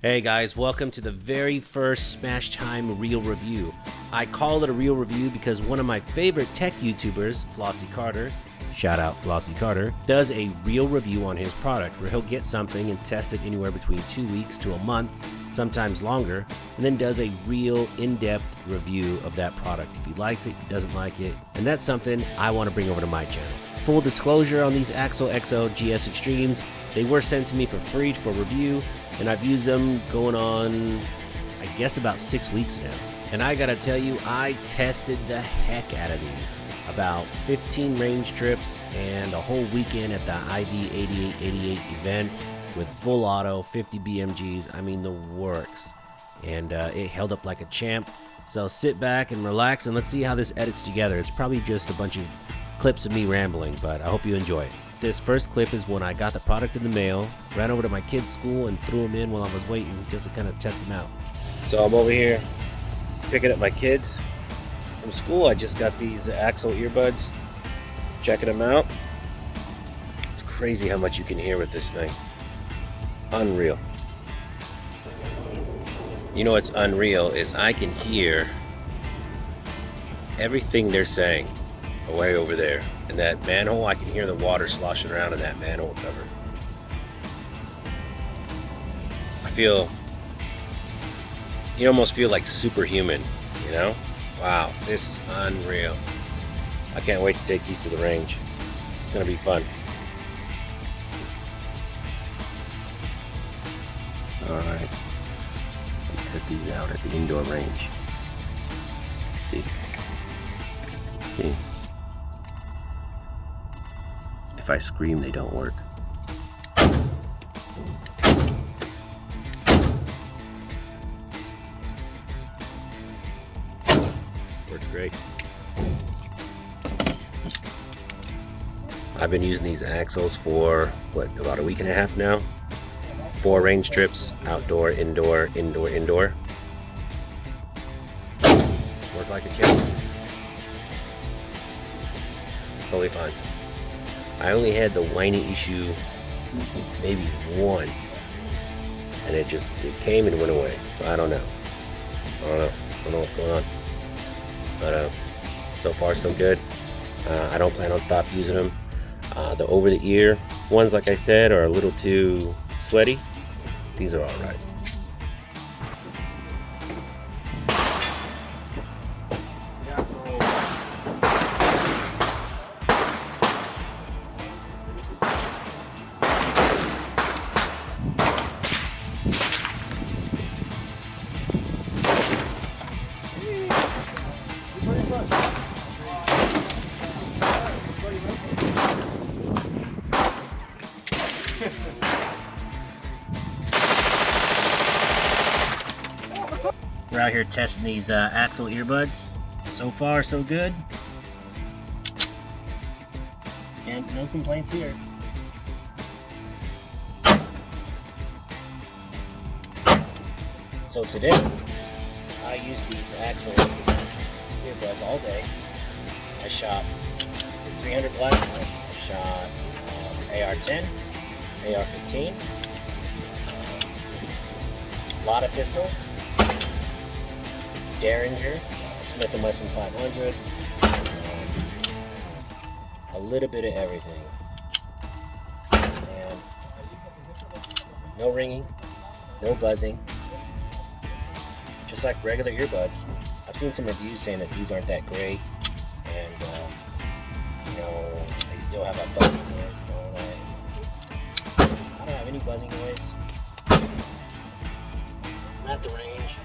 Hey guys, welcome to the very first Smash Time Real Review. I call it a real review because one of my favorite tech YouTubers, Flossie Carter, shout out Flossie Carter, does a real review on his product where he'll get something and test it anywhere between 2 weeks to a month, sometimes longer, and then does a real in-depth review of that product. If he likes it, if he doesn't like it, and that's something I want to bring over to my channel. Full disclosure on these AXIL GS Extremes, they were sent to me for free for review, and I've used them going on, I guess, about 6 weeks now. And I gotta tell you, I tested the heck out of these. About 15 range trips and a whole weekend at the IV 8888 event with full auto, 50 BMGs, I mean the works. And it held up like a champ. So sit back and relax and let's see how this edits together. It's probably just a bunch of clips of me rambling, but I hope you enjoy it. This first clip is when I got the product in the mail, ran over to my kid's school and threw them in while I was waiting just to kind of test them out. So I'm over here picking up my kids from school. I just got these AXIL earbuds, checking them out. It's crazy how much you can hear with this thing. Unreal. You know what's unreal is I can hear everything they're saying way over there. In that manhole, I can hear the water sloshing around in that manhole cover. You almost feel like superhuman, you know? Wow, this is unreal. I can't wait to take these to the range. It's gonna be fun. All right, let's test these out at the indoor range. Let's see. If I scream, they don't work. Works great. I've been using these AXILs for, about a week and a half now. 4 range trips, outdoor, indoor, indoor, indoor. Work like a champ. Totally fine. I only had the whiny issue maybe once, and it came and went away. So I don't know. I don't know what's going on. But so far so good. I don't plan on stop using them. The over-the-ear ones, like I said, are a little too sweaty. These are all right. We're out here testing these AXIL earbuds. So far, so good. And no complaints here. So today, I use these AXIL earbuds all day. I shot 300 last night. I shot AR-10, AR-15, a lot of pistols, Derringer, Smith & Wesson 500, a little bit of everything, and no ringing, no buzzing, just like regular earbuds. I've seen some reviews saying that these aren't that great, and they still have that buzzing noise and all that. I don't have any buzzing noise. I'm at the range.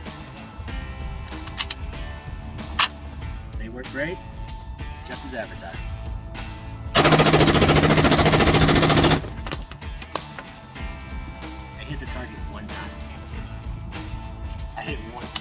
They work great, just as advertised. I hit the target one time. I hit one time.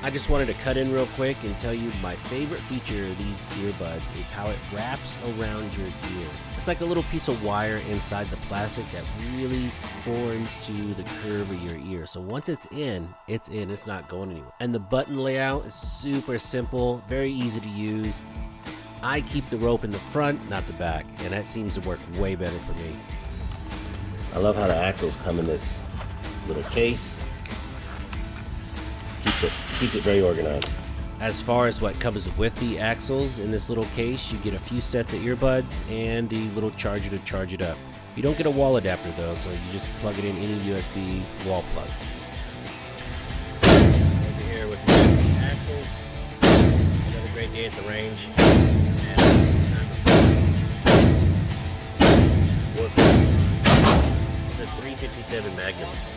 I just wanted to cut in real quick and tell you my favorite feature of these earbuds is how it wraps around your ear. It's like a little piece of wire inside the plastic that really forms to the curve of your ear. So once it's in, it's not going anywhere. And the button layout is super simple, very easy to use. I keep the rope in the front, not the back, and that seems to work way better for me. I love how the axles come in this little case. Keeps it very organized. As far as what comes with the axles in this little case, you get a few sets of earbuds and the little charger to charge it up. You don't get a wall adapter though, so you just plug it in any USB wall plug. Over here with the axles, another great day at the range. These are 357 Magnums.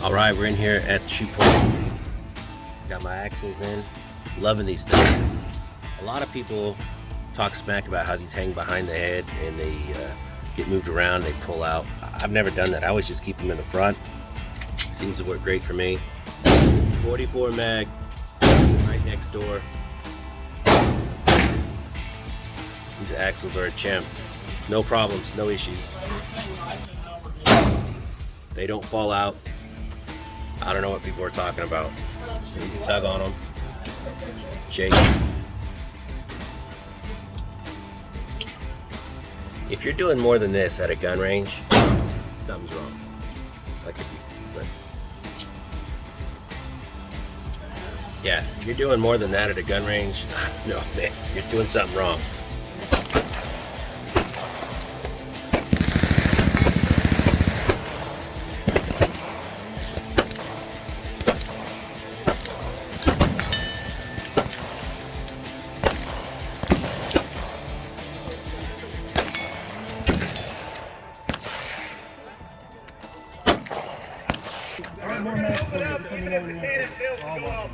Alright, we're in here at the shoot point. Got my axles in. Loving these things. A lot of people talk smack about how these hang behind the head and they get moved around, they pull out. I've never done that. I always just keep them in the front. Seems to work great for me. 44 mag, right next door. These axles are a champ. No problems, no issues. They don't fall out. I don't know what people are talking about. You can tug on them. Shake. If you're doing more than this at a gun range, something's wrong. Like if you're doing more than that at a gun range, no, man, you're doing something wrong.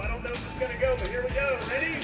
I don't know if it's gonna go, but here we go. Ready?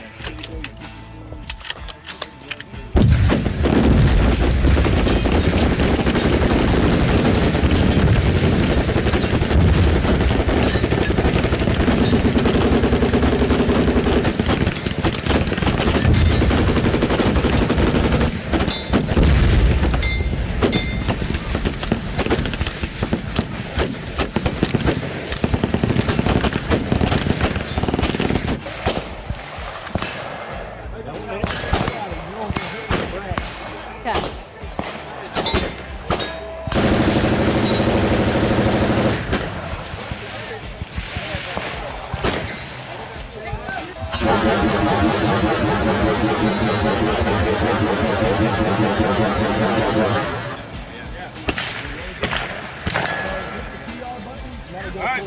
All right.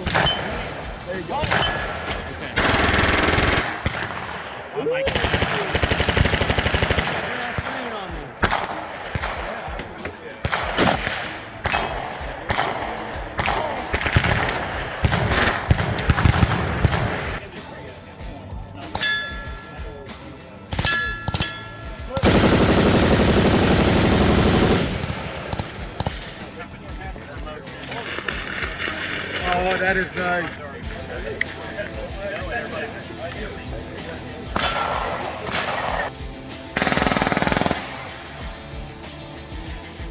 There you go. Okay. I like it. Oh, that is nice.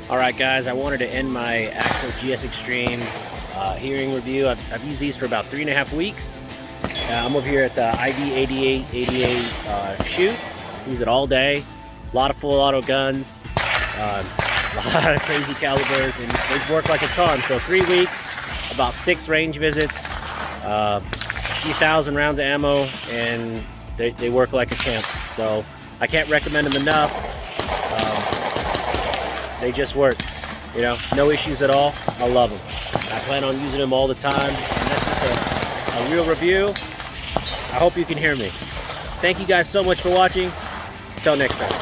All right, guys, I wanted to end my AXIL GS Extreme hearing review. I've used these for about 3.5 weeks. I'm over here at the ID8888 shoot. Use it all day. A lot of full auto guns, a lot of crazy calibers, and they've worked like a charm. So 3 weeks, about 6 range visits, a few thousand rounds of ammo, and they work like a champ. So I can't recommend them enough. They just work, you know, no issues at all. I love them. I plan on using them all the time. And that's just a real review. I hope you can hear me. Thank you guys so much for watching. Until next time.